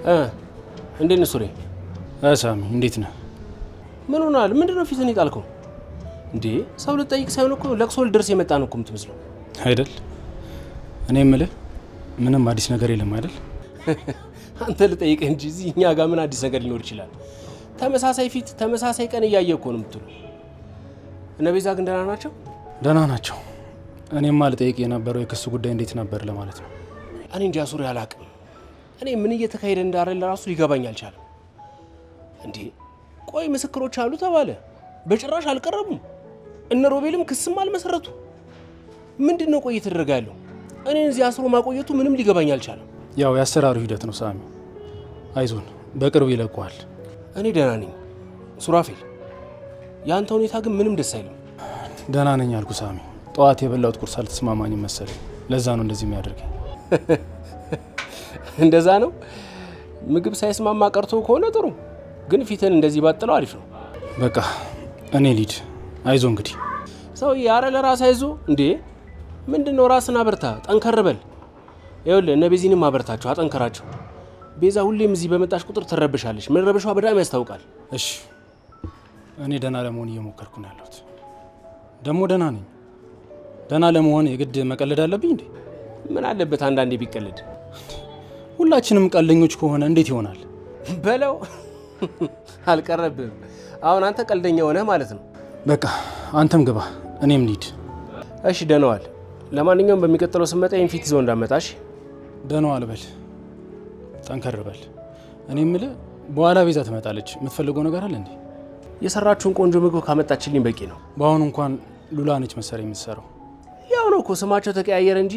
እንዴት ነህ ሱሬ? ሳሚ እንዴት ነህ? ምን ሆናል? ምንድነው ፊትህን የጣልከው? እንዴ ሰው ልጠይቅ ሳይሆን እኮ ለቅሶ ልደርስ የመጣ ነው እኮ የምትመስለው አይደል? እኔ የምልህ ምንም አዲስ ነገር የለም አይደል? አንተ ልጠይቅህ እንጂ እዚህ እኛ ጋር ምን አዲስ ነገር ሊኖር ይችላል? ተመሳሳይ ፊት ተመሳሳይ ቀን እያየህ እኮ ነው የምትለው። እነ ቤዛ ግን ደህና ናቸው? ደህና ናቸው። እኔማ ልጠይቅ የነበረው የክሱ ጉዳይ እንዴት ነበር ለማለት ነው። እኔ እንጃ ሱሬ አላውቅም። እኔ ምን እየተካሄደ እንዳለ ለራሱ ሊገባኝ አልቻለም። እንዴ ቆይ ምስክሮች አሉ ተባለ፣ በጭራሽ አልቀረቡም። እነ ሮቤልም ክስም አልመሰረቱ። ምንድነው ቆይ እየተደረገ ያለው? እኔን እዚህ አስሮ ማቆየቱ ምንም ሊገባኝ አልቻለም። ያው የአሰራሩ ሂደት ነው ሳሚ። አይዞን በቅርቡ ይለቀዋል። እኔ ደህና ነኝ ሱራፌል፣ ያንተ ሁኔታ ግን ምንም ደስ አይልም። ደህና ነኝ አልኩ ሳሚ። ጠዋት የበላሁት ቁርስ አልተስማማኝም መሰለኝ፣ ለዛ ነው እንደዚህ የሚያደርገኝ። እንደዛ ነው? ምግብ ሳይስማማ ቀርቶ ከሆነ ጥሩ፣ ግን ፊትን እንደዚህ ባጥለው አሪፍ ነው። በቃ እኔ ሊድ። አይዞ እንግዲህ ሰውዬ፣ ኧረ ለራስ አይዞ እንዴ! ምንድነው? ራስን አበርታ፣ ጠንከር በል። ይኸውልህ እነ ቤዚንም አበርታቸው፣ አጠንከራቸው። ቤዛ ሁሌም እዚህ በመጣሽ ቁጥር ትረብሻለች። መረበሿ በጣም ያስታውቃል። እሺ እኔ ደህና ለመሆን እየሞከርኩ ነው ያለሁት። ደግሞ ደህና ነኝ። ደህና ለመሆን የግድ መቀለድ አለብኝ እንዴ? ምን አለበት አንዳንዴ ቢቀልድ? ሁላችንም ቀልደኞች ከሆነ እንዴት ይሆናል? በለው። አልቀረብህም። አሁን አንተ ቀልደኛ ሆነህ ማለት ነው። በቃ አንተም ግባ፣ እኔም ሊድ። እሺ ደህና ዋል። ለማንኛውም በሚቀጥለው ስመጣ ይህን ፊት ይዘው እንዳመጣሽ። ደህና ዋል በል፣ ጠንከር በል። እኔ የምልህ በኋላ ቤዛ ትመጣለች። የምትፈልገው ነገር አለ እንዴ? የሰራችውን ቆንጆ ምግብ ካመጣችልኝ በቂ ነው። በአሁኑ እንኳን ሉላ ነች መሰለኝ የምትሰራው። ያው ነው እኮ ስማቸው ተቀያየረ እንጂ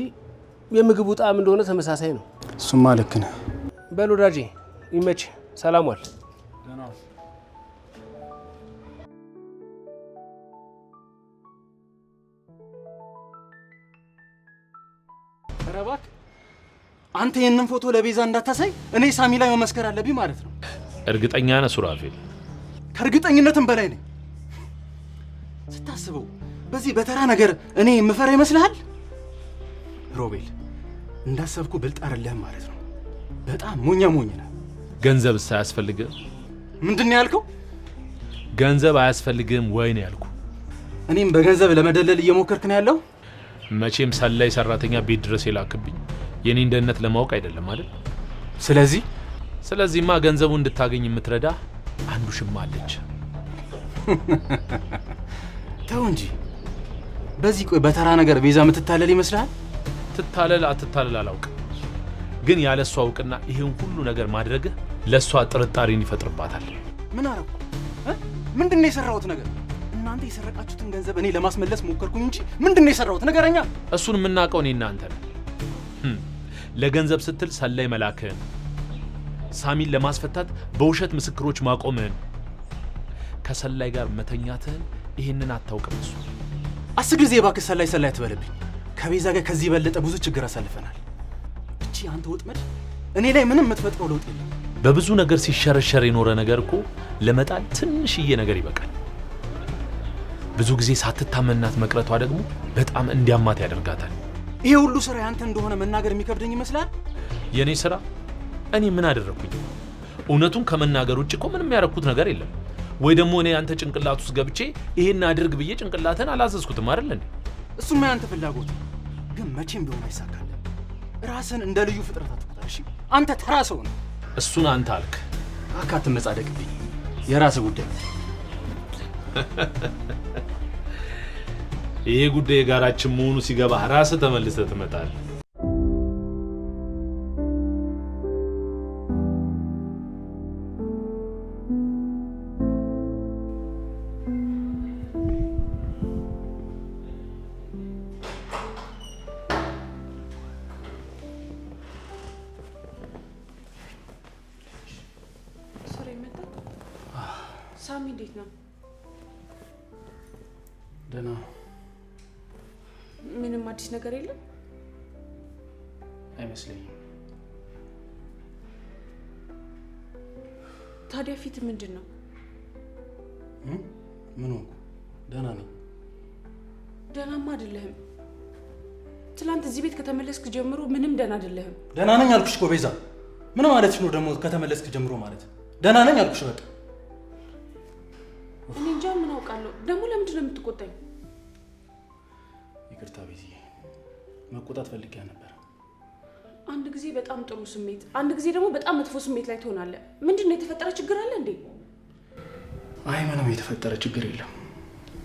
የምግቡ ጣዕም እንደሆነ ተመሳሳይ ነው። እሱማ ልክ ነህ። በል ወዳጄ ይመች። ሰላም ዋል። ኧረ እባክህ አንተ ይህንን ፎቶ ለቤዛ እንዳታሳይ እኔ ሳሚ ላይ መመስከር አለብኝ ማለት ነው። እርግጠኛ ነህ ሱራፌል? ከእርግጠኝነትም በላይ ነኝ። ስታስበው በዚህ በተራ ነገር እኔ የምፈራ ይመስልሃል? ሮቤል እንዳሰብኩ ብልጥ አይደለህም ማለት ነው። በጣም ሞኝ ነህ። ገንዘብ ሳያስፈልግህ? ምንድን ነው ያልከው? ገንዘብ አያስፈልግህም ወይ ነው ያልኩ። እኔም በገንዘብ ለመደለል እየሞከርክ ነው ያለው። መቼም ሰላይ ሰራተኛ ቤት ድረስ የላክብኝ የኔን ደህንነት ለማወቅ አይደለም አይደል? ስለዚህማ ገንዘቡ እንድታገኝ የምትረዳ አንዱ ሽማ አለች። ተው እንጂ። በዚህ ቆይ በተራ ነገር ቤዛ የምትታለል ይመስልሃል? ትታለል አትታለል አላውቅም፣ ግን ያለሷ አውቅና ይሄን ሁሉ ነገር ማድረግህ ለሷ ጥርጣሬን ይፈጥርባታል። ምን አረኩ? ምንድነው የሰራሁት ነገር? እናንተ የሰረቃችሁትን ገንዘብ እኔ ለማስመለስ ሞከርኩኝ እንጂ ምንድነው የሰራሁት? ነገረኛ። እሱን የምናውቀው እኔና አንተ ነን። ለገንዘብ ስትል ሰላይ መላክህን፣ ሳሚን ለማስፈታት በውሸት ምስክሮች ማቆምህን፣ ከሰላይ ጋር መተኛትህን ይሄንን አታውቅም። እሱ 10 ጊዜ እባክህ ሰላይ አትበልብኝ። ከቤዛ ጋር ከዚህ በለጠ ብዙ ችግር አሳልፈናል። እቺ አንተ ወጥመድ እኔ ላይ ምንም የምትፈጥረው ለውጥ የለም። በብዙ ነገር ሲሸረሸር የኖረ ነገር እኮ ለመጣል ትንሽዬ ነገር ይበቃል። ብዙ ጊዜ ሳትታመናት መቅረቷ ደግሞ በጣም እንዲያማት ያደርጋታል። ይሄ ሁሉ ስራ ያንተ እንደሆነ መናገር የሚከብደኝ ይመስላል? የኔ ስራ? እኔ ምን አደረኩኝ? እውነቱን ከመናገር ውጭ እኮ ምንም ያደረኩት ነገር የለም። ወይ ደግሞ እኔ አንተ ጭንቅላት ውስጥ ገብቼ ይሄን አድርግ ብዬ ጭንቅላትን አላዘዝኩትም አይደል እንዴ? እሱማ ያንተ ፍላጎት ግን መቼም ቢሆን አይሳካልም። ራስን እንደ ልዩ ፍጥረት አትቆጥር እሺ? አንተ ተራ ሰው ነህ። እሱን አንተ አልክ። አትመጻደቅብኝ። የራስህ ጉዳይ። ይሄ ጉዳይ የጋራችን መሆኑ ሲገባ ራስህ ተመልሰህ ትመጣለህ። ሳሚ እንዴት ነው? ደህና። ምንም አዲስ ነገር የለም? አይመስለኝም። ታዲያ ፊት ምንድን ነው? ምን ሆንኩ? ደህና ነኝ። ደህናማ አይደለህም። ትላንት እዚህ ቤት ከተመለስክ ጀምሮ ምንም ደህና አይደለህም። ደህና ነኝ አልኩሽ እኮ ቤዛ። ምን ማለትሽ ነው ደግሞ? ከተመለስክ ጀምሮ ማለት ደህና ነኝ አልኩሽ በቃ። እኔ እንጃ ምን አውቃለሁ። ደግሞ ለምንድን ነው የምትቆጣኝ? ይቅርታ ቤትዬ፣ መቆጣት ፈልጌ ነበር። አንድ ጊዜ በጣም ጥሩ ስሜት፣ አንድ ጊዜ ደግሞ በጣም መጥፎ ስሜት ላይ ትሆናለህ። ምንድን ነው የተፈጠረ ችግር አለ እንዴ? አይ ምንም የተፈጠረ ችግር የለም።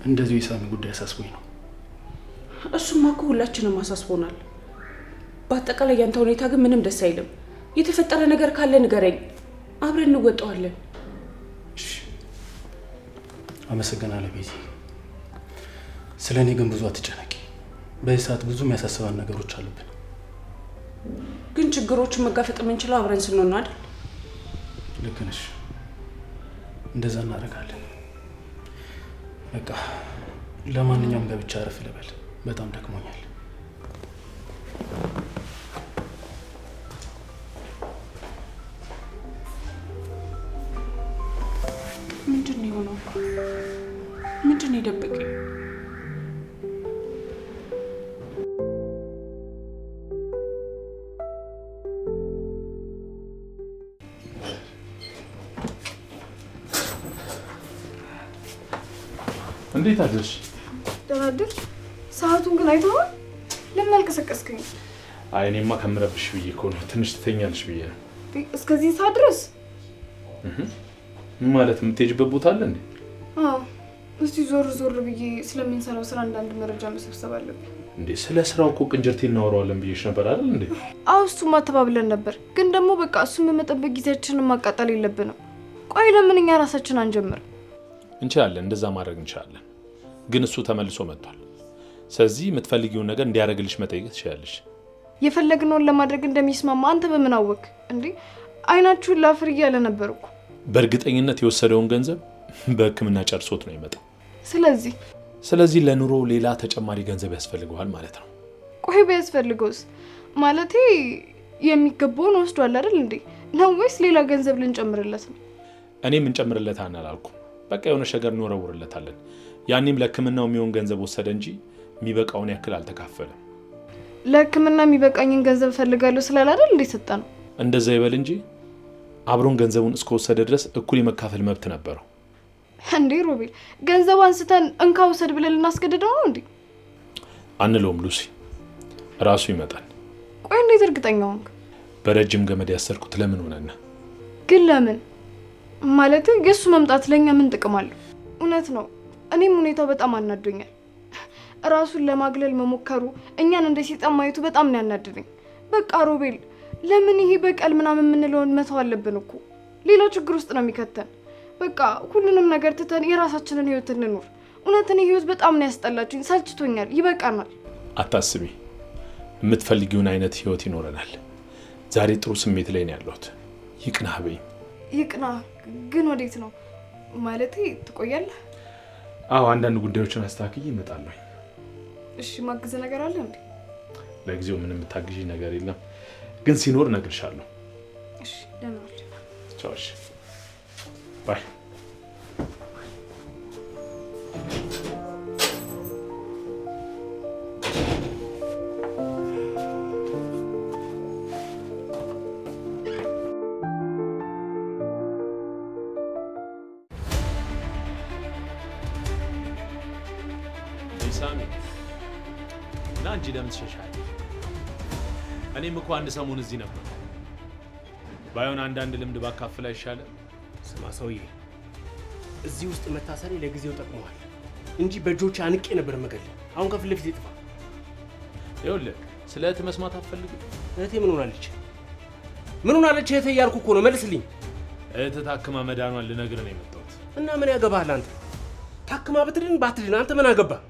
እንደዚሁ የሳሚ ጉዳይ አሳስቦኝ ነው። እሱማ እኮ ሁላችንም አሳስቦናል። በአጠቃላይ ያንተ ሁኔታ ግን ምንም ደስ አይልም። የተፈጠረ ነገር ካለ ንገረኝ፣ አብረን እንወጣዋለን። እሺ አመሰግናለሁ ቤቲ። ስለ እኔ ግን ብዙ አትጨነቂ። በዚህ ሰዓት ብዙ የሚያሳስባን ነገሮች አሉብን። ግን ችግሮችን መጋፈጥ የምንችለው አብረን ስንሆን ነው አይደል? ልክ ነሽ። እንደዛ እናደርጋለን። በቃ ለማንኛውም ገብቻ አረፍ ልበል። በጣም ደክሞኛል። ምንድን ነው የሆነው? ምንድን ነው የደበቀኝ? እንዴት አደርሽ? ደህና አደርሽ? ሰዓቱን ግን አይተኸዋል? ለምን አልቀሰቀስከኝ? አይ እኔማ ከምረብሽ ብዬ እኮ ነው። ትንሽ ትተኛለሽ ብዬ ነው። እስከዚህ ሰዓት ድረስ ማለት የምትሄጂበት ቦታ አለ እንዴ? አዎ፣ እስቲ ዞር ዞር ብዬ ስለምንሰራው ስራ አንዳንድ መረጃ መሰብሰብ አለብኝ። እንዴ ስለ ስራው እኮ ቅንጅርቴ እናወራዋለን ብዬሽ ነበር አይደል እንዴ? አዎ እሱማ ተባብለን ነበር፣ ግን ደግሞ በቃ እሱን በመጠበቅ ጊዜያችንን ማቃጠል የለብንም። ቆይ ለምን እኛ ራሳችን አንጀምር? እንችላለን፣ እንደዛ ማድረግ እንችላለን። ግን እሱ ተመልሶ መጥቷል። ስለዚህ የምትፈልጊውን ነገር እንዲያደርግልሽ መጠየቅ ትችላለሽ። የፈለግነውን ለማድረግ እንደሚስማማ አንተ በምን አወቅ እንዴ? አይናችሁን ላፍር እያለ ነበር እኮ። በእርግጠኝነት የወሰደውን ገንዘብ በሕክምና ጨርሶት ነው የመጣው። ስለዚህ ለኑሮ ሌላ ተጨማሪ ገንዘብ ያስፈልገዋል ማለት ነው። ቆይ ቢያስፈልገውስ? ማለቴ የሚገባውን ወስዷል አይደል እንዴ? ነው ወይስ ሌላ ገንዘብ ልንጨምርለት ነው? እኔም እንጨምርለታለን አላልኩም። በቃ የሆነ ነገር እንወረውርለታለን። ያኔም ለሕክምናው የሚሆን ገንዘብ ወሰደ እንጂ የሚበቃውን ያክል አልተካፈለም። ለሕክምና የሚበቃኝን ገንዘብ ፈልጋለሁ ስላለ አይደል እንዴ ሰጠ ነው? እንደዛ ይበል እንጂ አብሮን ገንዘቡን እስከወሰደ ድረስ እኩል የመካፈል መብት ነበረው። እንዴ ሮቤል፣ ገንዘብ አንስተን እንካ ውሰድ ብለን ልናስገድደው ነው እንዴ? አንለውም ሉሲ፣ ራሱ ይመጣል። ቆይ እንዴት እርግጠኛ ሆንክ? በረጅም ገመድ ያሰርኩት ለምን ሆነና? ግን ለምን ማለት የሱ መምጣት ለኛ ምን ጥቅም አለው? እውነት ነው፣ እኔም ሁኔታው በጣም አናዶኛል። ራሱን ለማግለል መሞከሩ፣ እኛን እንደ ሲጣም ማየቱ በጣም ነው ያናደደኝ። በቃ ሮቤል፣ ለምን ይሄ በቀል ምናምን የምንለውን መተው አለብን እኮ። ሌላ ችግር ውስጥ ነው የሚከተን። በቃ ሁሉንም ነገር ትተን የራሳችንን ህይወት እንኑር። እውነት እኔ ህይወት በጣም ነው ያስጠላችኝ፣ ሰልችቶኛል። ይበቃናል። አታስቢ፣ የምትፈልጊውን አይነት ህይወት ይኖረናል። ዛሬ ጥሩ ስሜት ላይ ነው ያለሁት። ይቅናህ በይ። ይቅናህ ግን ወዴት ነው? ማለቴ ትቆያለህ? አዎ፣ አንዳንድ ጉዳዮችን አስተካክዬ እመጣለሁ። እሺ፣ ማግዘ ነገር አለ እንዴ? ለጊዜው ምንም የምታግዢ ነገር የለም፣ ግን ሲኖር እነግርሻለሁ። እሺ፣ ደህና ዋል። ቻው። እሺ፣ ባይ። ሳሚ እና እንጂ ለምን ትሸሻለሽ? እኔም እኮ አንድ ሰሞን እዚህ ነበር። ባይሆን አንዳንድ ልምድ ባካፍል አይሻልም? ስማ ሰውዬ፣ እዚህ ውስጥ መታሰሪ ለጊዜው ጠቅመዋል እንጂ በእጆቼ አንቄ ነበር መገል። አሁን ከፊት ለፊት ይጥፋ። ይኸውልህ፣ ስለ እህት መስማት አትፈልግም? እህቴ ምን ሆናለች? ምን ሆናለች እህቴ እያልኩ እኮ ነው። መልስልኝ። እህት ታክማ መዳኗን ልነግርህ ነው የመጣሁት። እና ምን ያገባሃል አንተ? ታክማ ብትድን ባትድን አንተ ምን አገባህ?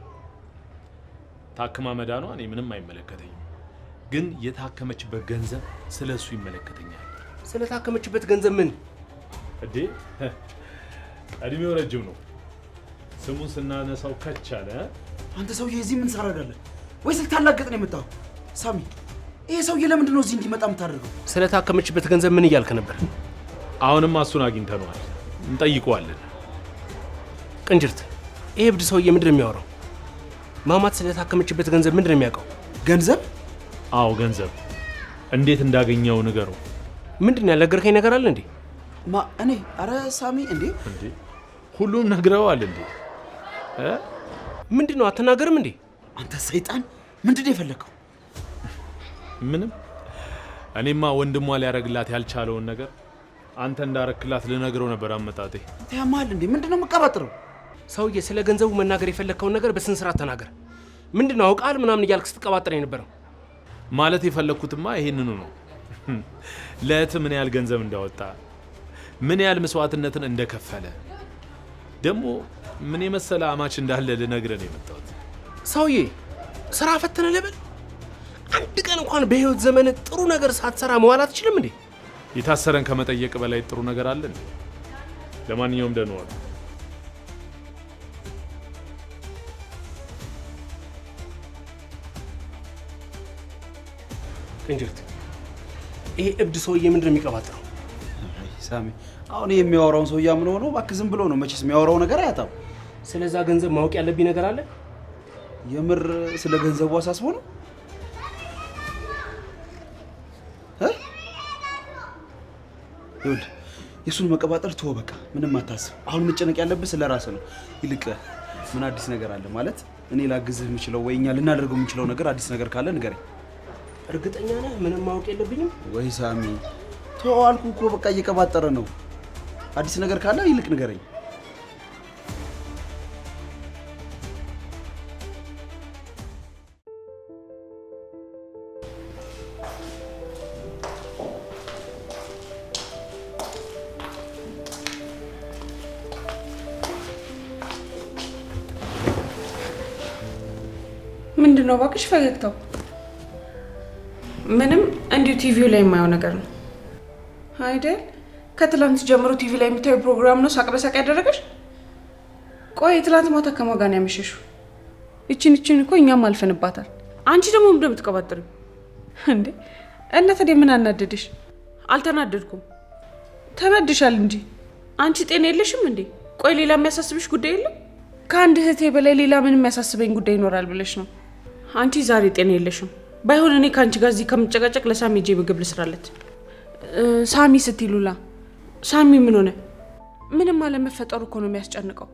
ታክማ መዳኗ እኔ ምንም አይመለከተኝም፣ ግን የታከመችበት ገንዘብ ስለ እሱ ይመለከተኛል። ስለ ታከመችበት ገንዘብ ምን እንዴ? እድሜው ረጅም ነው። ስሙን ስናነሳው ከቻለ። አንተ ሰውዬ እዚህ ምን ትሰራለህ? ወይስ ልታላገጥ ነው የመጣው? ሳሚ፣ ይሄ ሰውዬ ለምንድን ነው እዚህ እንዲመጣ የምታደርገው? ስለ ታከመችበት ገንዘብ ምን እያልክ ነበር? አሁንማ እሱን አግኝተነዋል፣ እንጠይቀዋለን። ቅንጅርት፣ ይሄ እብድ ሰውዬ ምንድን ነው የሚያወራው? ማማት ስለ ታከመችበት ገንዘብ ምንድን ነው የሚያውቀው? ገንዘብ? አዎ ገንዘብ። እንዴት እንዳገኘው ንገረው። ምንድነው ያልነገርከኝ ነገር አለ እንዴ? እኔ አረ ሳሚ እንዴ ሁሉም ነግረዋል እንዴ? ምንድነው አትናገርም እንዴ? አንተ ሰይጣን ምንድነው የፈለከው? ምንም። እኔማ ወንድሟ ሊያረግላት ያልቻለውን ነገር አንተ እንዳረክላት ልነግረው ነበር አመጣጤ። ያማል እንዴ? ምንድነው መቀባጥረው? ሰውዬ ስለ ገንዘቡ መናገር የፈለከውን ነገር በስነ ስርዓት ተናገር። ምንድነው አውቃል ምናምን እያልክ ስትቀባጥር የነበረው? ማለት የፈለኩትማ ይሄንኑ ነው። ለእህት ምን ያህል ገንዘብ እንዳወጣ፣ ምን ያህል መስዋዕትነትን እንደከፈለ፣ ደግሞ ምን የመሰለ አማች እንዳለ ልነግረን የመጣሁት። ሰውዬ ስራ ፈተነ ልበል? አንድ ቀን እንኳን በህይወት ዘመን ጥሩ ነገር ሳትሰራ መዋል አትችልም እንዴ? የታሰረን ከመጠየቅ በላይ ጥሩ ነገር አለ እንዴ? ለማንኛውም ደህና ዋል። ቅንጅት፣ ይሄ እብድ ሰውዬ ምንድነው የሚቀባጥረው? ሳሚ አሁን የሚያወራውን ሰውዬ ምን ሆኖ? እባክህ ዝም ብሎ ነው መቼስ የሚያወራው ነገር አያጣም። ስለዛ ገንዘብ ማወቅ ያለብኝ ነገር አለ? የምር ስለ ገንዘቡ አሳስቦ ነው? ይኸውልህ የሱን መቀባጠር ተወው በቃ ምንም አታስብ። አሁን መጨነቅ ያለብህ ስለ ራስህ ነው። ይልቅ ምን አዲስ ነገር አለ ማለት እኔ ላግዝህ የምችለው ወይ እኛ ልናደርገው የምንችለው ነገር አዲስ ነገር ካለ ንገረኝ። እርግጠኛ ነህ ምንም ማወቅ የለብኝም? ወይ ሳሚ ተወው አልኩህ እኮ በቃ እየቀባጠረ ነው። አዲስ ነገር ካለ ይልቅ ንገረኝ። ምንድነው እባክሽ ፈገግታው? ምንም እንዲሁ ቲቪው ላይ የማየው ነገር ነው አይደል? ከትላንት ጀምሮ ቲቪ ላይ የምታየው ፕሮግራም ነው ሳቅ በሳቅ ያደረገሽ? ቆይ ትላንት ማታ ከማን ጋር ነው ያመሸሽው? እቺን እኮ እኛም አልፈንባታል። አንቺ ደግሞ ምንድን ነው የምትቀባጥሪው እንዴ? እና ታዲያ ምን አናደድሽ? አልተናደድኩም። ተናድሻል እንጂ አንቺ ጤና የለሽም እንዴ? ቆይ ሌላ የሚያሳስብሽ ጉዳይ የለም? ከአንድ እህቴ በላይ ሌላ ምን የሚያሳስበኝ ጉዳይ ይኖራል ብለሽ ነው? አንቺ ዛሬ ጤና የለሽም። ባይሆን እኔ ከአንቺ ጋር እዚህ ከምጨቃጨቅ ለሳሚ ጄ ምግብ ልስራለት። ሳሚ ስትሉላ ሳሚ ምን ሆነ? ምንም አለመፈጠሩ እኮ ነው የሚያስጨንቀው።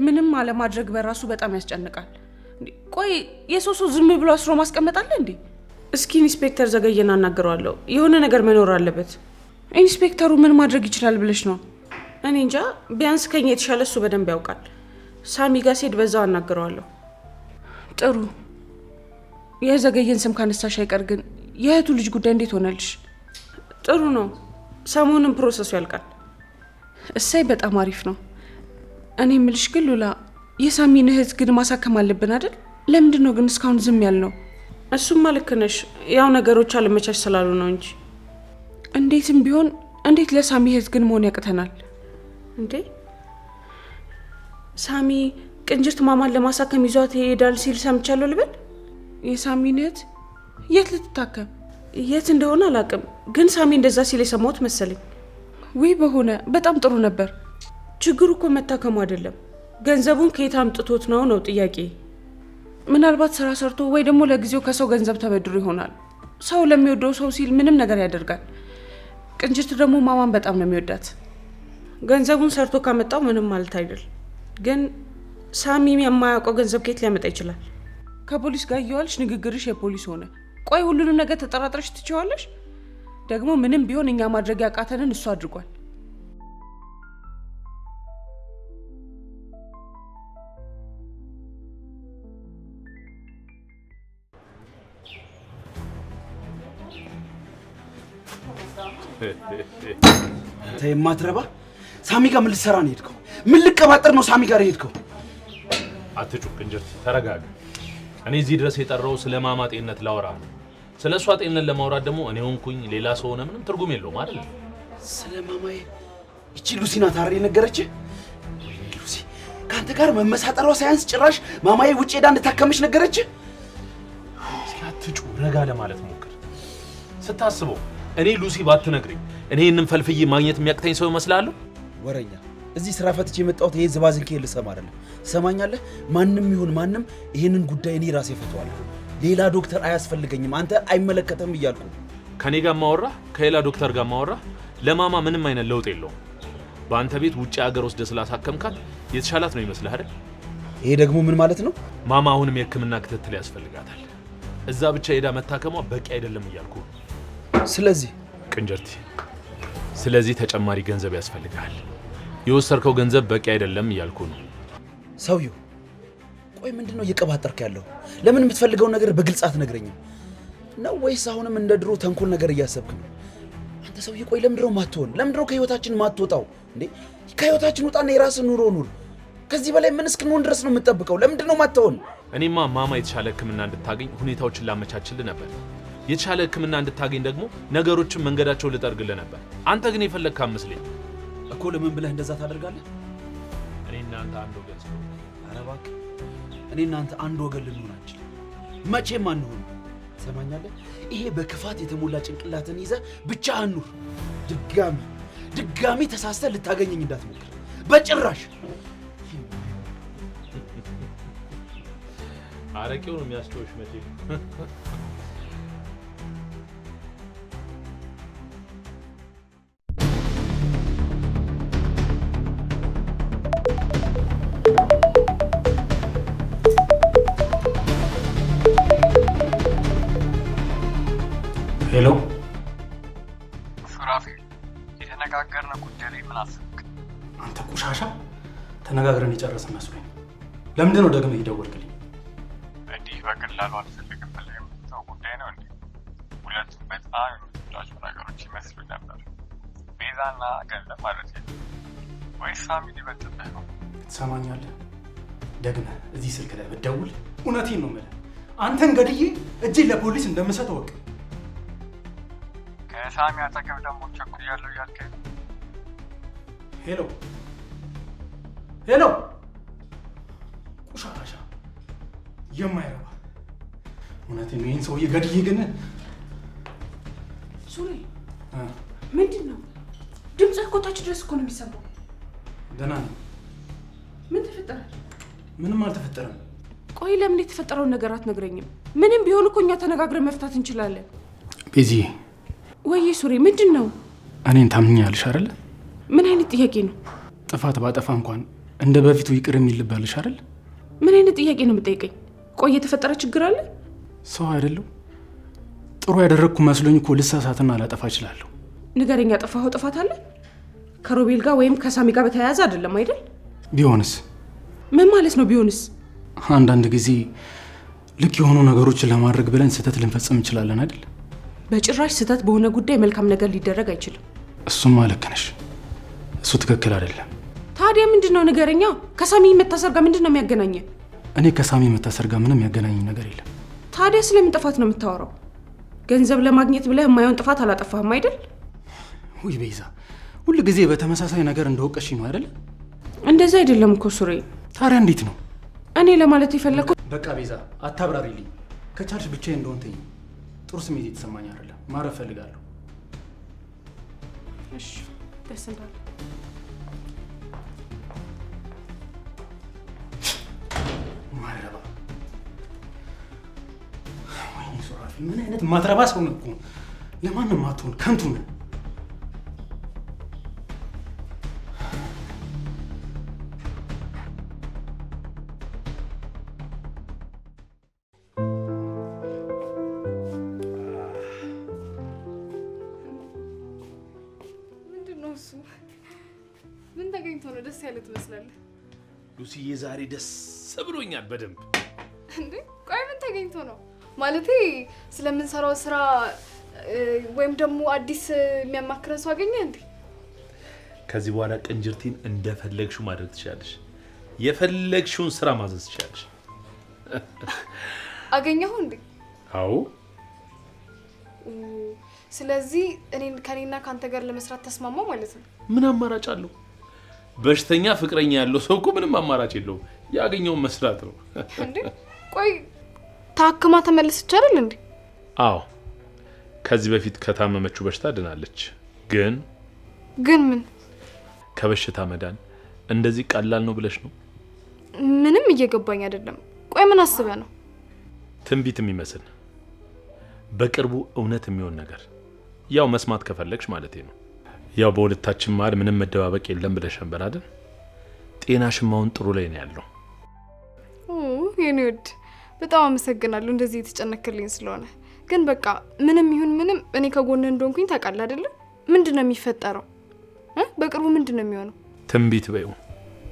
ምንም አለማድረግ በራሱ በጣም ያስጨንቃል። ቆይ የሰው ዝም ብሎ አስሮ ማስቀመጥ አለ እንዴ? እስኪ ኢንስፔክተር ዘገየን አናግረዋለሁ። የሆነ ነገር መኖር አለበት። ኢንስፔክተሩ ምን ማድረግ ይችላል ብለሽ ነው? እኔ እንጃ። ቢያንስ ከኛ የተሻለ እሱ በደንብ ያውቃል። ሳሚ ጋር ሲሄድ በዛው አናግረዋለሁ። ጥሩ። የዘገየን ስም ካነሳሽ አይቀር ግን የእህቱ ልጅ ጉዳይ እንዴት ሆነልሽ? ጥሩ ነው። ሰሞኑን ፕሮሰሱ ያልቃል። እሰይ፣ በጣም አሪፍ ነው። እኔ የምልሽ ግን ሉላ፣ የሳሚን እህት ግን ማሳከም አለብን አይደል? ለምንድን ነው ግን እስካሁን ዝም ያልነው? እሱማ ልክ ነሽ። ያው ነገሮች አለመቻች ስላሉ ነው እንጂ እንዴትም ቢሆን እንዴት ለሳሚ እህት ግን መሆን ያቅተናል እንዴ? ሳሚ ቅንጅት ማማን ለማሳከም ይዟት ይሄዳል ሲል ሰምቻለሁ ልበል? የሳሚን እህት የት ልትታከም? የት እንደሆነ አላውቅም፣ ግን ሳሚ እንደዛ ሲል የሰማሁት መሰለኝ። ወይ በሆነ በጣም ጥሩ ነበር። ችግሩ እኮ መታከሙ አይደለም፣ ገንዘቡን ከየት አምጥቶት ነው ጥያቄ። ምናልባት ስራ ሰርቶ ወይ ደግሞ ለጊዜው ከሰው ገንዘብ ተበድሮ ይሆናል። ሰው ለሚወደው ሰው ሲል ምንም ነገር ያደርጋል። ቅንጅት ደግሞ ማማን በጣም ነው የሚወዳት። ገንዘቡን ሰርቶ ካመጣው ምንም ማለት አይደል፣ ግን ሳሚ የማያውቀው ገንዘብ ከየት ሊያመጣ ይችላል? ከፖሊስ ጋር እየዋልሽ ንግግርሽ የፖሊስ ሆነ። ቆይ ሁሉንም ነገር ተጠራጥረሽ ትችዋለሽ? ደግሞ ምንም ቢሆን እኛ ማድረግ ያቃተንን እሱ አድርጓል። አንተ የማትረባ ሳሚ ጋር ምን ልትሰራ ነው የሄድከው? ምን ልቀባጥር ነው ሳሚ ጋር የሄድከው? አትጩህ ቅንጅት፣ ተረጋጋ። እኔ እዚህ ድረስ የጠራው ስለ ማማ ጤንነት ላወራ ነው። ስለ እሷ ጤንነት ለማውራት ደግሞ እኔ ሆንኩኝ ሌላ ሰው ሆነ ምንም ትርጉም የለውም አይደል? ስለ ማማዬ እቺ ሉሲ ናት አይደል የነገረችህ? ሉሲ ከአንተ ጋር መመሳጠሯ ሳያንስ ጭራሽ ማማዬ ውጭ ሄዳ እንድታከምሽ ነገረችህ? እስኪ አትጩህ፣ ረጋ ለማለት ሞክር። ስታስበው እኔ ሉሲ ባትነግረኝ እኔ ይህንን ፈልፍዬ ማግኘት የሚያቅተኝ ሰው ይመስላለሁ? ወረኛ፣ እዚህ ስራ ፈትቼ የመጣሁት ይሄ ዝባዝንኬ ልሰማ አይደለም። ትሰማኛለህ? ማንም ይሁን ማንም ይሄንን ጉዳይ እኔ ራሴ ፈተዋለሁ። ሌላ ዶክተር አያስፈልገኝም፣ አንተ አይመለከተም እያልኩ። ከኔ ጋር ማወራ ከሌላ ዶክተር ጋር ማወራ ለማማ ምንም አይነት ለውጥ የለውም። በአንተ ቤት ውጪ ሀገር ወስደ ስላሳከምካት የተሻላት ነው ይመስልህ አይደል? ይሄ ደግሞ ምን ማለት ነው? ማማ አሁንም የሕክምና ክትትል ያስፈልጋታል። እዛ ብቻ ሄዳ መታከሟ በቂ አይደለም እያልኩ። ስለዚህ ቅንጀርቲ፣ ስለዚህ ተጨማሪ ገንዘብ ያስፈልጋል። የወሰድከው ገንዘብ በቂ አይደለም እያልኩ ነው። ሰውዬው ቆይ ምንድነው እየቀባጠርክ ያለው? ለምን የምትፈልገውን ነገር በግልጽ አትነግረኝም ነው ወይስ አሁንም እንደ ድሮ ተንኮል ነገር እያሰብክ ነው? አንተ ሰውዬ ቆይ ለምንድነው ማትሆን? ለምንድነው ከህይወታችን ማትወጣው እንዴ? ከህይወታችን ውጣና የራስን ኑሮ ኑር። ከዚህ በላይ ምን እስክንሆን ድረስ ነው የምትጠብቀው? ለምንድነው ማትሆን? እኔማ ማማ የተሻለ ሕክምና እንድታገኝ ሁኔታዎችን ላመቻችልህ ነበር። የተሻለ ሕክምና እንድታገኝ ደግሞ ነገሮችን መንገዳቸውን ልጠርግልህ ነበር። አንተ ግን የፈለግካ መስለኝ እኮ። ለምን ብለህ እንደዛ ታደርጋለህ? እኔ እናንተ አንድ ወገን ነው። ኧረ እባክህ እኔ እናንተ አንድ ወገን ልንሆን አንችልም። መቼም አንሆን። ሰማኛለህ? ይሄ በክፋት የተሞላ ጭንቅላትን ይዘህ ብቻህን ኑር። ድጋሚ ተሳስተህ ልታገኘኝ እንዳትሞክር በጭራሽ። አረቄው ነው የሚያስተውሽ መቼ። ሄሎ ሱራፌል፣ የተነጋገርነው ጉዳይ ላይ ምን አሰብክ? አንተ ቆሻሻ፣ ተነጋግረን የጨረስን መስሎኝ። ለምንድን ነው ደግመህ የደወልክልኝ? እንዲህ በቀላሉ አልፈልግም ብለህ የምትተው ጉዳይ ነው እንዴ? ሁለቱም በጣም የምትወዳቸው ነገሮች ይመስሉ ነበር። ቤዛና ገንዘብ ማለት ነው። ወይስ ሳሚ ሊበልጥብህ ነው? ትሰማኛለህ? ደግመህ እዚህ ስልክ ላይ ብትደውል እውነቴን ነው የምልህ፣ አንተን ገድዬ እጄን ለፖሊስ እንደምሰጥ እወቅ። ከሳሚ አጠገብ ደግሞ ቸኩያለሁ እያልከኝ ነው? ሄሎ ሄሎ፣ ቆሻሻ የማይረባ እውነቴን ነው። ይህን ሰውዬ ገድዬ ግን ሱሪ ምንድን ነው? ድምፅህ እኮ ታች ድረስ እኮ ነው የሚሰማው። ደህና ነኝ። ምን ተፈጠረ? ምንም አልተፈጠረም። ቆይ ለምን የተፈጠረውን ነገር አትነግረኝም? ምንም ቢሆን እኮ እኛ ተነጋግረን መፍታት እንችላለን። ቤዚዬ። ወይ ሱሪ ምንድን ነው? እኔን ታምኛለሽ አይደል? ምን አይነት ጥያቄ ነው? ጥፋት ባጠፋ እንኳን እንደ በፊቱ ይቅር የሚል ልባልሽ አይደል? ምን አይነት ጥያቄ ነው የምጠይቀኝ? ቆይ የተፈጠረ ችግር አለ? ሰው አይደለሁ? ጥሩ ያደረግኩ መስሎኝ እኮ ልሳሳትና ላጠፋ እችላለሁ። ንገረኝ፣ ያጠፋኸው ጥፋት አለ? ከሮቤል ጋር ወይም ከሳሚ ጋር በተያያዘ አይደለም አይደል? ቢሆንስ? ምን ማለት ነው ቢሆንስ? አንዳንድ ጊዜ ልክ የሆኑ ነገሮችን ለማድረግ ብለን ስህተት ልንፈጽም እንችላለን አይደል? በጭራሽ ስህተት በሆነ ጉዳይ መልካም ነገር ሊደረግ አይችልም። እሱማ ልክ ነሽ። እሱ ትክክል አይደለም። ታዲያ ምንድን ነው ንገረኛ። ከሳሚ መታሰር ጋር ምንድን ነው የሚያገናኘ? እኔ ከሳሚ መታሰር ጋር ምንም ያገናኝ ነገር የለም። ታዲያ ስለምን ጥፋት ነው የምታወራው? ገንዘብ ለማግኘት ብለህ የማይሆን ጥፋት አላጠፋህም አይደል? ውይ ቤዛ፣ ሁል ጊዜ በተመሳሳይ ነገር እንደወቀሽኝ ነው አይደል? እንደዛ አይደለም እኮ ሱሬ። ታዲያ እንዴት ነው? እኔ ለማለት የፈለኩት በቃ ቤዛ አታብራሪልኝ። ከቻልሽ ብቻዬን እንደሆን ተይኝ። ጥሩ ስሜት የተሰማኝ አይደለም። ማረፍ ፈልጋለሁ። እሺ፣ ደስ እንዳለ ማረባ። ወይኔ ሱራፊ፣ ምን አይነት ማትረባ ሰው ነው እኮ። ለማንም አትሆን፣ ከንቱ ነህ። ምን ተገኝቶ ነው ደስ ያለ ትመስላለህ? ሉሲዬ ዛሬ ደስ ብሎኛል በደንብ። እንዴ ቆይ ምን ተገኝቶ ነው? ማለቴ ስለምንሰራው ስራ ወይም ደግሞ አዲስ የሚያማክረን ሰው አገኘ እንዴ? ከዚህ በኋላ ቅንጅርቲን እንደፈለግሽው ማድረግ ትችላለሽ። የፈለግሽውን ስራ ማዘዝ ትችላለሽ። አገኘሁ እንዴ? አዎ። ስለዚህ ከኔና ካንተ ጋር ለመስራት ተስማማው ማለት ነው? ምን አማራጭ አለው? በሽተኛ ፍቅረኛ ያለው ሰው እኮ ምንም አማራጭ የለውም። ያገኘውን መስራት ነው። እንዴ ቆይ ታክማ ተመለሰች አይደል እንዴ? አዎ፣ ከዚህ በፊት ከታመመችው በሽታ ድናለች። ግን ምን? ከበሽታ መዳን እንደዚህ ቀላል ነው ብለሽ ነው? ምንም እየገባኝ አይደለም። ቆይ ምን አስበህ ነው? ትንቢት የሚመስል በቅርቡ እውነት የሚሆን ነገር ያው መስማት ከፈለግሽ ማለቴ ነው። ያው በሁለታችን መሀል ምንም መደባበቅ የለም ብለሽ ነበር አይደል? ጤናሽም ጥሩ ላይ ነው ያለው። የኔ ውድ በጣም አመሰግናለሁ እንደዚህ የተጨነክልኝ ስለሆነ። ግን በቃ ምንም ይሁን ምንም እኔ ከጎንህ እንደሆንኩኝ ታውቃለህ አይደል? ምንድነው የሚፈጠረው? በቅርቡ ምንድነው የሚሆነው? ትንቢት በይው።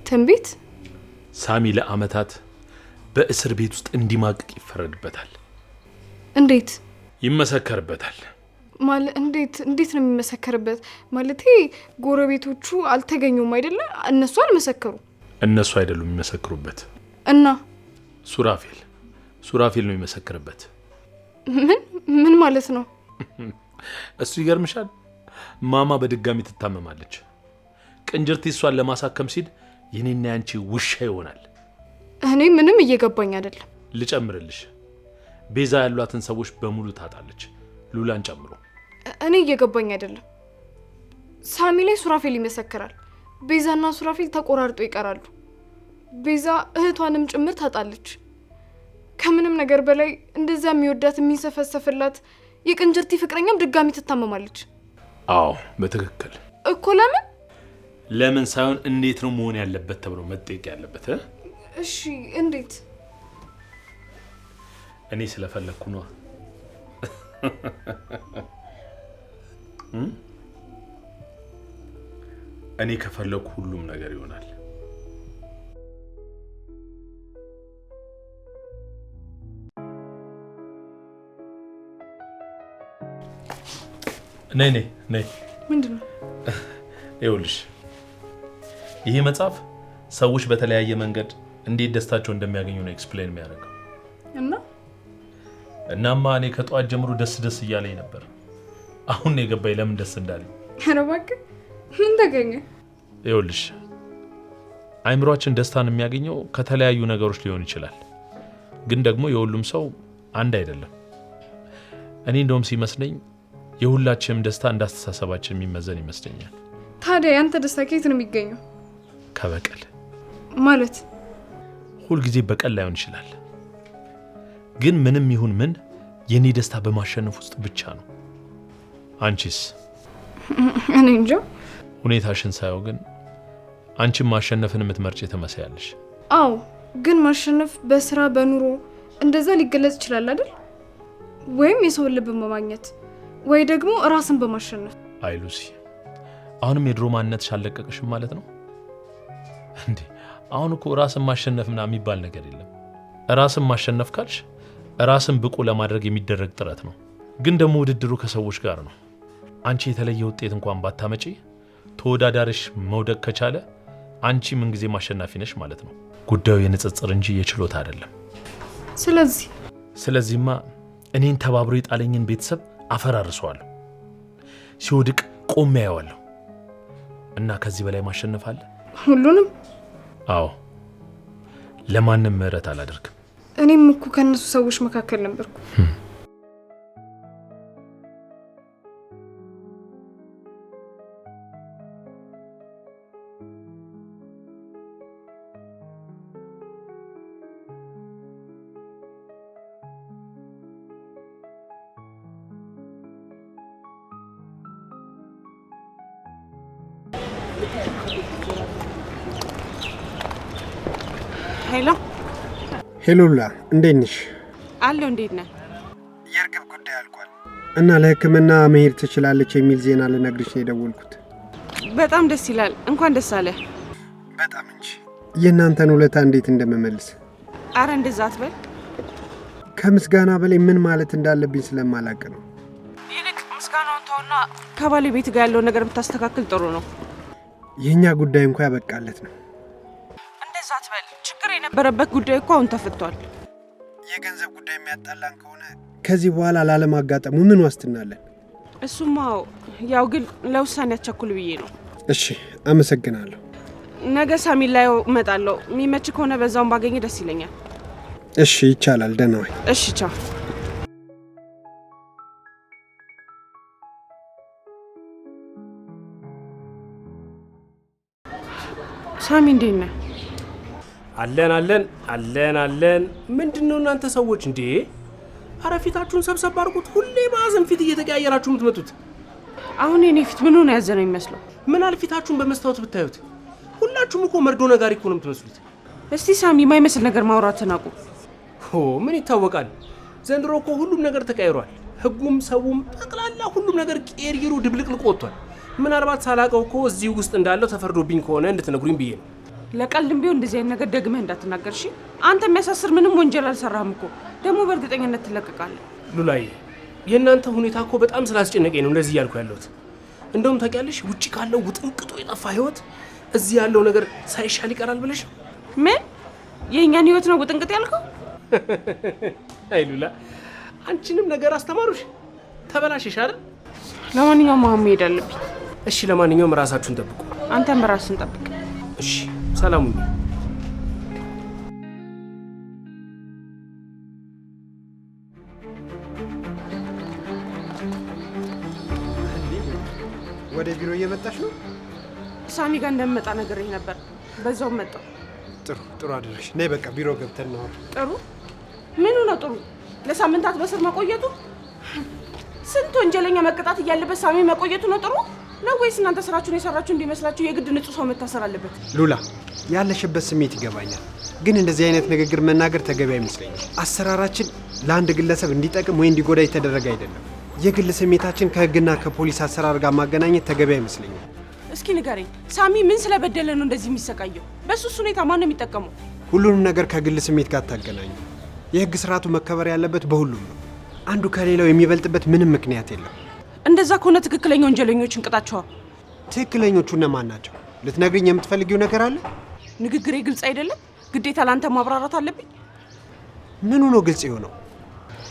ትንቢት? ሳሚ ለአመታት በእስር ቤት ውስጥ እንዲማቅቅ ይፈረድበታል። እንዴት? ይመሰከርበታል። ማለት እንዴት ነው የሚመሰከርበት? ማለቴ ጎረቤቶቹ አልተገኙም አይደለ? እነሱ አልመሰከሩ። እነሱ አይደሉም የሚመሰክሩበት እና ሱራፌል ነው የሚመሰክርበት። ምን ማለት ነው? እሱ ይገርምሻል። ማማ በድጋሚ ትታመማለች። ቅንጅርቲ እሷን ለማሳከም ሲል የኔና ያንቺ ውሻ ይሆናል። እኔ ምንም እየገባኝ አይደለም። ልጨምርልሽ፣ ቤዛ ያሏትን ሰዎች በሙሉ ታጣለች፣ ሉላን ጨምሮ። እኔ እየገባኝ አይደለም። ሳሚ ላይ ሱራፌል ይመሰክራል፣ ቤዛና ሱራፌል ተቆራርጦ ይቀራሉ። ቤዛ እህቷንም ጭምር ታጣለች። ከምንም ነገር በላይ እንደዛ የሚወዳት የሚሰፈሰፍላት የቅንጅርቲ ፍቅረኛም ድጋሚ ትታመማለች። አዎ በትክክል እኮ። ለምን ሳይሆን እንዴት ነው መሆን ያለበት ተብሎ መጠየቅ ያለበት። እሺ እንዴት? እኔ ስለፈለኩ ነው። እኔ ከፈለኩ ሁሉም ነገር ይሆናል። ነይ። ምንድነው? ይኸውልሽ ይሄ መጽሐፍ ሰዎች በተለያየ መንገድ እንዴት ደስታቸው እንደሚያገኙ ነው ኤክስፕሌን የሚያደርገው። እናማ እኔ ከጧት ጀምሮ ደስ እያለኝ ነበር። አሁን ነው የገባኝ ለምን ደስ እንዳለኝ። ኧረ እባክህ ምን ተገኘ? ይኸውልሽ አይምሮአችን ደስታን የሚያገኘው ከተለያዩ ነገሮች ሊሆን ይችላል፣ ግን ደግሞ የሁሉም ሰው አንድ አይደለም። እኔ እንደውም ሲመስለኝ የሁላችንም ደስታ እንዳስተሳሰባችን የሚመዘን ይመስለኛል። ታዲያ ያንተ ደስታ ከየት ነው የሚገኘው? ከበቀል ማለት? ሁልጊዜ በቀል ላይሆን ይችላል፣ ግን ምንም ይሁን ምን የኔ ደስታ በማሸነፍ ውስጥ ብቻ ነው። አንቺስ? እኔ እንጃ። ሁኔታሽን ሳየው ግን አንቺም ማሸነፍን የምትመርጭ ትመስያለሽ። አዎ፣ ግን ማሸነፍ በስራ በኑሮ እንደዛ ሊገለጽ ይችላል አይደል? ወይም የሰውን ልብ በማግኘት ወይ ደግሞ ራስን በማሸነፍ። አይ ሉሲ፣ አሁንም የድሮ ማንነትሽ አልለቀቅሽም ማለት ነው እንዴ? አሁን እኮ ራስን ማሸነፍ ምናምን የሚባል ነገር የለም። ራስን ማሸነፍ ካልሽ ራስን ብቁ ለማድረግ የሚደረግ ጥረት ነው። ግን ደግሞ ውድድሩ ከሰዎች ጋር ነው። አንቺ የተለየ ውጤት እንኳን ባታመጪ ተወዳዳሪሽ መውደቅ ከቻለ አንቺ ምንጊዜ ማሸናፊ ነሽ ማለት ነው። ጉዳዩ የንጽጽር እንጂ የችሎታ አይደለም። ስለዚህማ እኔን ተባብሮ የጣለኝን ቤተሰብ አፈራርሰዋለሁ። ሲወድቅ ቆሜ ያየዋለሁ እና ከዚህ በላይ ማሸነፍ አለ? ሁሉንም? አዎ፣ ለማንም ምህረት አላደርግም። እኔም እኮ ከነሱ ሰዎች መካከል ነበርኩ። ሄሎ ሉላ፣ እንዴት ነሽ? አለሁ። እንዴት ነህ? የእርግብ ጉዳይ አልቋል እና ለሕክምና መሄድ ትችላለች የሚል ዜና ልነግርሽ ነው የደወልኩት። በጣም ደስ ይላል። እንኳን ደስ አለ። በጣም እንጂ የእናንተን ውለታ እንዴት እንደምመልስ። አረ እንደዛ አትበል። ከምስጋና በላይ ምን ማለት እንዳለብኝ ስለማላውቅ ነው። ይልቅ ምስጋናውን ተውና ከባለቤት ጋር ያለውን ነገር ብታስተካክል ጥሩ ነው። የእኛ ጉዳይ እንኳን ያበቃለት ነው። እንደዛ አትበል። ችግር የነበረበት ጉዳይ እኮ አሁን ተፈቷል። የገንዘብ ጉዳይ የሚያጣላን ከሆነ ከዚህ በኋላ ላለማጋጠሙ ምን ዋስትና አለን? እሱማ ያው ግን ለውሳኔ ያቻኩል ብዬ ነው። እሺ፣ አመሰግናለሁ። ነገ ሳሚን ላይ እመጣለሁ። የሚመች ከሆነ በዛውን ባገኘ ደስ ይለኛል። እሺ፣ ይቻላል። ደህና ዋይ። እሺ፣ ቻው። ሳሚ እንዴት ነህ? አለን። ምንድነው እናንተ ሰዎች እንዴ? አረ ፊታችሁን ሰብሰብ አድርጉት። ሁሌ በአዘን ፊት እየተቀያየራችሁ የምትመጡት አሁን የኔ ፊት ምን ሆነ ያዘነው የሚመስለው? ምን አልፊታችሁን በመስታወት ብታዩት ሁላችሁም እኮ መርዶ ነጋሪ እኮ ነው የምትመስሉት። እስቲ ሳሚ የማይመስል ነገር ማውራትን አቁም። ምን ይታወቃል? ዘንድሮ እኮ ሁሉም ነገር ተቀይሯል። ህጉም ሰውም ጠቅላላ ሁሉም ነገር ቄርይሩ ድብልቅልቅ ወጥቷል። ምናልባት ሳላቀው እኮ እዚህ ውስጥ እንዳለው ተፈርዶብኝ ከሆነ እንድትነግሩኝ ብዬ ነው። ለቀልድም ቢሆን እንደዚህ አይነት ነገር ደግመህ እንዳትናገር እሺ? አንተ የሚያሳስር ምንም ወንጀል አልሰራህም እኮ። ደግሞ በእርግጠኝነት ትለቀቃለህ። ሉላዬ የእናንተ ሁኔታ እኮ በጣም ስላስጨነቀኝ ነው እንደዚህ እያልኩ ያለሁት። እንደውም ታውቂያለሽ ውጪ ካለው ውጥንቅጦ የጠፋ ህይወት እዚህ ያለው ነገር ሳይሻል ይቀራል ብለሽ ነው። ምን የእኛን ህይወት ነው ውጥንቅጥ ያልከው? አይ ሉላ አንቺንም ነገር አስተማሩሽ ተበላሽሽ አይደል? ለማንኛውም አሁን መሄድ አለብኝ። እሺ ለማንኛውም ራሳችሁን ጠብቁ። አንተም ራስህን ጠብቅ። እሺ ሰላም ሁኑ። ወደ ቢሮ እየመጣሽ ነው? ሳሚ ጋር እንደምመጣ ነግሬህ ነበር። በዛውም መጣሁ። ጥሩ አደረግሽ። ነይ በቃ ቢሮ ገብተን ነው። ጥሩ ምኑ ነው ጥሩ? ለሳምንታት በስር መቆየቱ? ስንት ወንጀለኛ መቀጣት እያለበት ሳሚ መቆየቱ ነው ጥሩ ነው ወይስ እናንተ ስራችሁን የሰራችሁ እንዲመስላችሁ የግድ ንጹህ ሰው መታሰር አለበት? ሉላ ያለሽበት ስሜት ይገባኛል፣ ግን እንደዚህ አይነት ንግግር መናገር ተገቢ አይመስለኝም። አሰራራችን ለአንድ ግለሰብ እንዲጠቅም ወይ እንዲጎዳ የተደረገ አይደለም። የግል ስሜታችን ከህግና ከፖሊስ አሰራር ጋር ማገናኘት ተገቢ አይመስለኝም። እስኪ ንገረኝ፣ ሳሚ ምን ስለበደለ ነው እንደዚህ የሚሰቃየው? በሱስ ሁኔታ ማን ነው የሚጠቀመው? ሁሉንም ነገር ከግል ስሜት ጋር ታገናኙ። የህግ ስርዓቱ መከበር ያለበት በሁሉም ነው። አንዱ ከሌላው የሚበልጥበት ምንም ምክንያት የለም። እንደዛ ከሆነ ትክክለኛ ወንጀለኞችን ቅጣቸዋ። ትክክለኞቹ እነማን ናቸው? ልትነግሪኝ የምትፈልጊው ነገር አለ? ንግግሬ ግልጽ አይደለም? ግዴታ ለአንተ ማብራራት አለብኝ? ምኑ ነው ግልጽ የሆነው?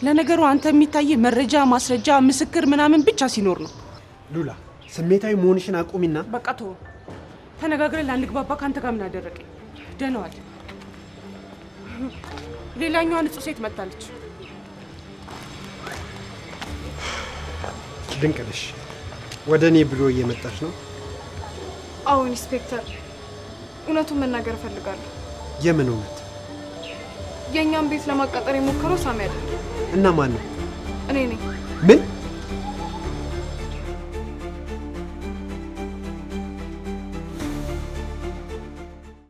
ለነገሩ አንተ የሚታየ መረጃ፣ ማስረጃ፣ ምስክር ምናምን ብቻ ሲኖር ነው። ሉላ ስሜታዊ መሆንሽን አቁሚና በቃ ተወው። ተነጋግረን ላንግባባ ከአንተ ጋር ምን አደረገኝ? ደህና ዋል። ሌላኛዋ ንጹህ ሴት መጣለች። ድንቅ ነሽ። ወደ እኔ ቢሮ እየመጣች ነው? አዎ ኢንስፔክተር፣ እውነቱን መናገር እፈልጋለሁ። የምን እውነት? የእኛም ቤት ለማቃጠር የሞከረው ሳሚ አይደለም። እና ማን ነው? እኔ ነኝ። ምን?